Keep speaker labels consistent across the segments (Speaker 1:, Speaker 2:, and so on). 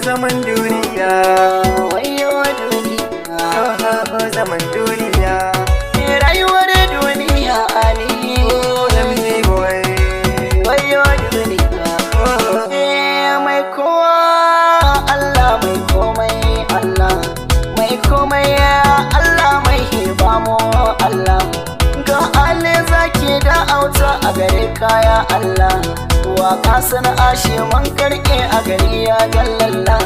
Speaker 1: zaman duniya,
Speaker 2: wayo duniya,
Speaker 1: zaman duniya,
Speaker 2: rayuwar duniya ali
Speaker 1: namiji boy,
Speaker 2: wayo duniya. Mai kowa Allah mai komai, Allah mai komai, Allah mai hibamo Allah. Ga ale zaki da auta a gare kaya Allah, waka sana'a shi man karke a gari ya gallalla.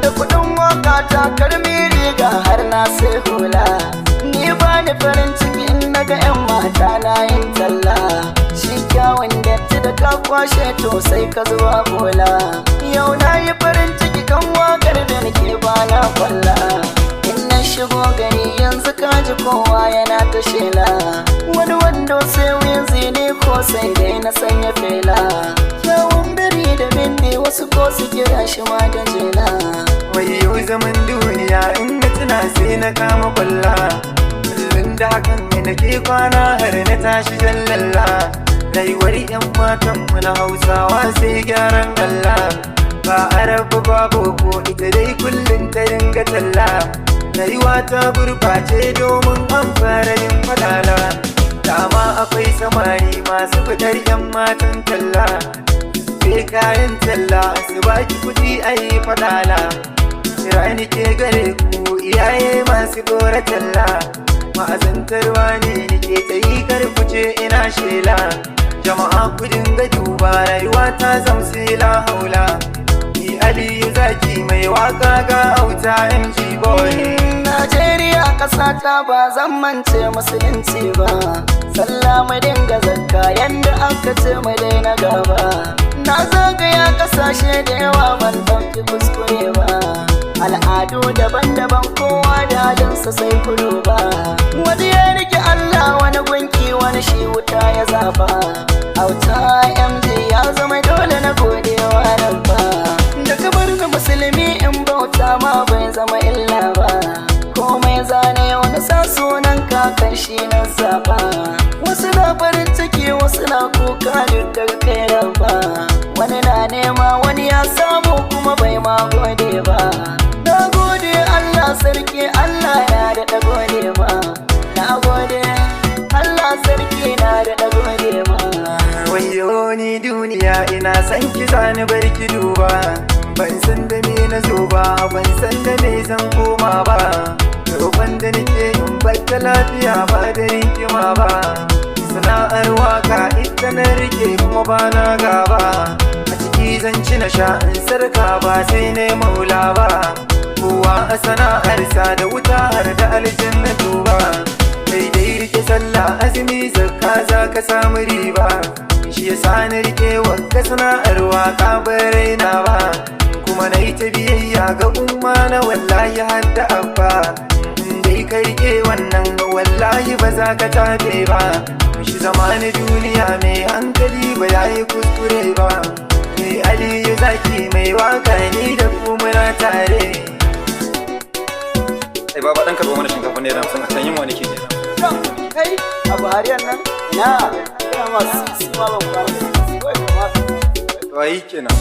Speaker 2: Da kudin waka ta karmi riga har na sai hula, ni ba ni farin ciki in naga yan mata na yin talla. Shi kyawun datti da ka kwashe to sai ka zuwa bola. Yau na yi farin ciki kan wakar da nake bana kwalla. In na shigo gari yanzu kaji kowa yana ta shela, wani wando sai wizi ne ko sai dai na sanya fela. Kyawun biri da bindi wasu ko su kira shi ma da jela.
Speaker 1: wayo zaman duniya in na tuna sai na kama kwalla. Kullum da hakan ne nake kwana har na tashi jallalla. Rayuwar 'yan matanmu na Hausawa sai gyaran Allah. Ba Arabu ba boko ita dai kullum ta dinga talla. Rayuwa ta gurbace domin an fara yin falala. Dama akwai samari masu fitar 'yan matan talla. Sai kayan talla su baki kuɗi a yi falala. Rani ke gare ku iyaye masu gora talla. Ma'azantarwa ne nake ta yi karkuce ina shela. Jama'a ku dinga duba rayuwa ta zamsila haula. Ni Aliyu Zaki mai waka ga auta MG boy.
Speaker 2: Najeriya ƙasa ta ba zan mance musulunci ba. Sallah mu dinga zakka yanda aka ce mu daina gaba. Na zagaya ƙasashe da yawa ban ɗauki kuskure ba. Al'adu daban-daban kowa da halinsa sai kudu ba. Wani ya rike Allah wani gunki wani shi wuta ya zaba. Auta MJ ya zama dole na godewa rabba. Da kabar da musulmi in bauta ma bai zama illa ba. Komai zane wani sa sunan kakan shi na zaba. Wasu na farin ciki wasu na kuka duk daga kai rabba. Wani na nema wani ya samu kuma bai ma gode ba. Na gode Allah sarki Allah na da gode ma. Na gode Allah sarki na da gode ma.
Speaker 1: Wayo ni duniya ina san ki zani bar ki duba. Ban san da me na zo ba, ban san da me zan koma ba. Roƙon da nake yin bata lafiya ba da rikima ba. Sana'ar waka ita na rike kuma ba na gaba. A ciki zan ci na sha in sarka ba sai na maula ba. Kowa a sana'arsa da wuta har da aljannatu ba. Daidai rike sallah azumi zakka za ka samu riba. Shi yasa na rike wanka sana'ar waka bai raina ba. Kuma na yi ta biyayya ga umma na wallahi har da abba. Dai ka rike wannan wallahi ba za ka tabe ba. Shi zama na duniya mai hankali ba ya yi kuskure ba. Ni Aliyu Zaki mai waka ni da ku muna tare.
Speaker 3: Ai baba dan karbo mana shinkafa ne ran san a can yin wani ke.
Speaker 2: Kai a Buhariyan nan ina masu ma ban fara.
Speaker 3: To ai kenan.